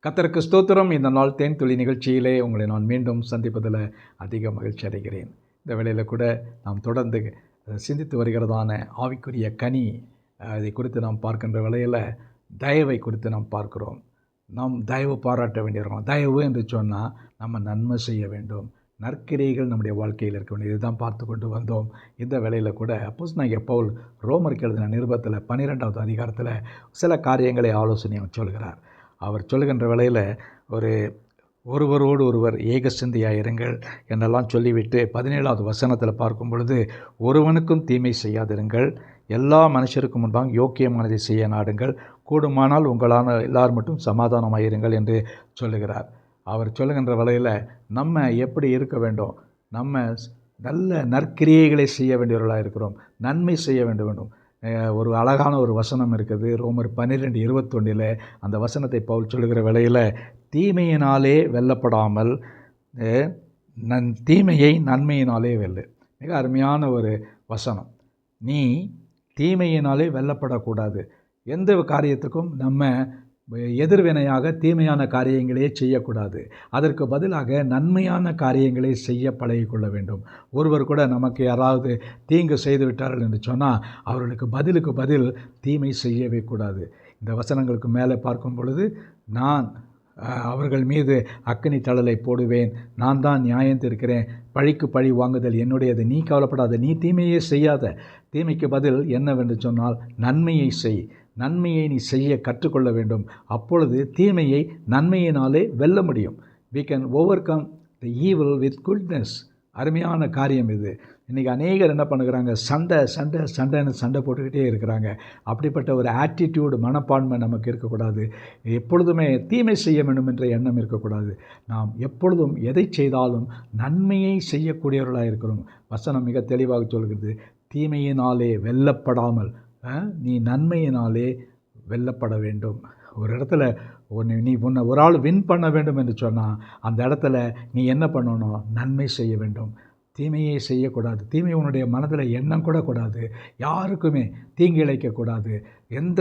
கர்த்தருக்கு ஸ்தோத்திரம். இந்த நாள் தேன்துளி நிகழ்ச்சியிலே உங்களை நான் மீண்டும் சந்திப்பதில் அதிக மகிழ்ச்சி அடைகிறேன். இந்த வேளையில் கூட நாம் தொடர்ந்து சிந்தித்து வருகிறதான ஆவிக்குரிய கனி அதை குறித்து நாம் பார்க்கின்ற வேளையில் தயவை குறித்து நாம் பார்க்கிறோம். நாம் தயவு பாராட்ட வேண்டியிருக்கோம். தயவு என்று சொன்னால் நம்ம நன்மை செய்ய வேண்டும், நற்கிரியைகள் நம்முடைய வாழ்க்கையில் இருக்க வேண்டும். இதுதான் பார்த்து கொண்டு வந்தோம். இந்த வேளையில் கூட அப்போஸ்தலனாகிய பவுல் ரோமருக்கு எழுதின நிருபத்தில் 12வது அதிகாரத்தில் சில காரியங்களை ஆலோசனை சொல்கிறார். அவர் சொல்லுகின்ற வேளையில் ஒருவரோடு ஒருவர் ஏக சிந்தையாயிருங்கள் என்றெல்லாம் சொல்லிவிட்டு 17வது வசனத்தில் பார்க்கும் பொழுது, ஒருவனுக்கும் தீமை செய்யாதிருங்கள், எல்லா மனுஷருக்கும் முன்பாக யோக்கியமானதை செய்ய நாடுங்கள், கூடுமானால் உங்களான எல்லார் மட்டும் சமாதானமாயிருங்கள் என்று சொல்லுகிறார். அவர் சொல்லுகின்ற வேளையில் நம்ம எப்படி இருக்க வேண்டும்? நம்ம நல்ல நற்கிரியைகளை செய்ய வேண்டியவர்களாக இருக்கிறோம், நன்மை செய்ய வேண்டும். ஒரு அழகான ஒரு வசனம் இருக்குது, ரோமர் 12:21. அந்த வசனத்தை பவுல் சொல்லுகிற வேளையில், தீமையினாலே வெல்லப்படாமல் தீமையை நன்மையினாலே வெல்லு. மிக அருமையான ஒரு வசனம். நீ தீமையினாலே வெல்லப்படக்கூடாது. எந்த காரியத்துக்கும் நம்ம எதிர்வினையாக தீமையான காரியங்களே செய்யக்கூடாது. அதற்கு பதிலாக நன்மையான காரியங்களை செய்ய பழகிக்கொள்ள வேண்டும். ஒருவர் கூட நமக்கு யாராவது தீங்கு செய்து விட்டார்கள் என்று சொன்னால் அவர்களுக்கு பதிலுக்கு பதில் தீமை செய்யவே கூடாது. இந்த வசனங்களுக்கு மேலே பார்க்கும் பொழுது, நான் அவர்கள் மீது அக்கினி தழலை போடுவேன், நான் தான் நியாயம் தீர்க்கிறேன், பழிக்கு பழி வாங்குதல் என்னுடையது, நீ கவலைப்படாத, நீ தீமையே செய்யாத. தீமைக்கு பதில் என்னவென்று சொன்னால் நன்மையை செய். நன்மையை நீ செய்ய கற்றுக்கொள்ள வேண்டும். அப்பொழுது தீமையை நன்மையினாலே வெல்ல முடியும். we can overcome the evil with goodness. அருமையான காரியம் இது. இன்றைக்கி அநேகர் என்ன பண்ணுறாங்க? சண்டைன்னு சண்டை போட்டுக்கிட்டே இருக்கிறாங்க. அப்படிப்பட்ட ஒரு ஆட்டிடியூடு, மனப்பான்மை நமக்கு இருக்கக்கூடாது. எப்பொழுதுமே தீமை செய்ய வேண்டும் என்ற எண்ணம் இருக்கக்கூடாது. நாம் எப்பொழுதும் எதை செய்தாலும் நன்மையை செய்யக்கூடியவர்களாக இருக்கிறோம். வசனம் மிக தெளிவாக சொல்கிறது, தீமையினாலே வெல்லப்படாமல் நீ நன்மையினாலே வெல்லப்பட வேண்டும். ஒரு இடத்துல உன்னை ஒரு ஆள் வின் பண்ண வேண்டும் என்று சொன்னால் அந்த இடத்துல நீ என்ன பண்ணணும்? நன்மை செய்ய வேண்டும், தீமையை செய்யக்கூடாது. தீமை உன்னுடைய மனதில் எண்ணம் கூட கூடாது. யாருக்குமே தீங்கு இழைக்கக்கூடாது. எந்த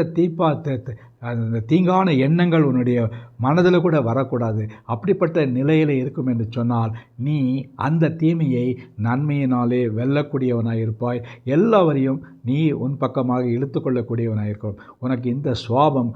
அந்த தீங்கான எண்ணங்கள் உன்னுடைய மனதில் கூட வரக்கூடாது. அப்படிப்பட்ட நிலையில் இருக்கும் என்று சொன்னால் நீ அந்த தீமையை நன்மையினாலே வெல்லக்கூடியவனாக இருப்பாய். எல்லாவரையும் நீ உன் பக்கமாக இழுத்து கொள்ளக்கூடியவனாக இருக்கும். உனக்கு இந்த சுவாபம்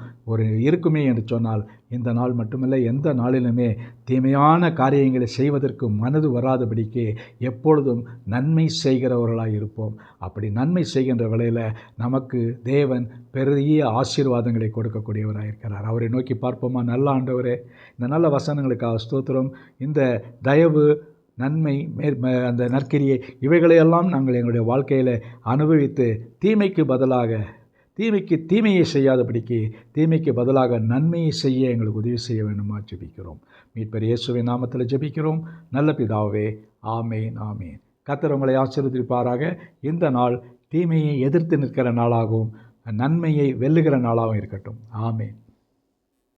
இருக்குமே என்று சொன்னால் இந்த நாள் மட்டுமல்ல, எந்த நாளிலுமே தீமையான காரியங்களை செய்வதற்கு மனது வராதபடிக்கு எப்பொழுதும் நன்மை செய்கிறவர்களாக இருப்போம். அப்படி நன்மை செய்கின்ற வேளையில் நமக்கு தேவன் பெரிய ஆசீர்வாதங்களை கொடுக்கக்கூடியவராக இருக்கிறார். அவரை நோக்கி பார்ப்போமா? நல்ல ஆண்டவரே, இந்த நல்ல வசனங்களுக்காக ஸ்தோத்திரம். இந்த தயவு, நன்மை, அந்த நற்கிரியை, இவைகளையெல்லாம் நாங்கள் எங்களுடைய வாழ்க்கையில் அனுபவித்து தீமையை செய்யாதபடிக்கு தீமைக்கு பதிலாக நன்மையை செய்ய எங்களுக்கு உதவி செய்ய வேண்டுமா ஜெபிக்கிறோம். மீட்பர் இயேசுவின் நாமத்தில் ஜெபிக்கிறோம் நல்ல பிதாவே, ஆமேன், ஆமேன். கர்த்தர் உங்களை ஆசீர்வதிப்பாராக. இந்த நாள் தீமையை எதிர்த்து நிற்கிற நாளாகவும் நன்மையை வெல்லுகிற நாளாகவும் இருக்கட்டும். ஆமேன்.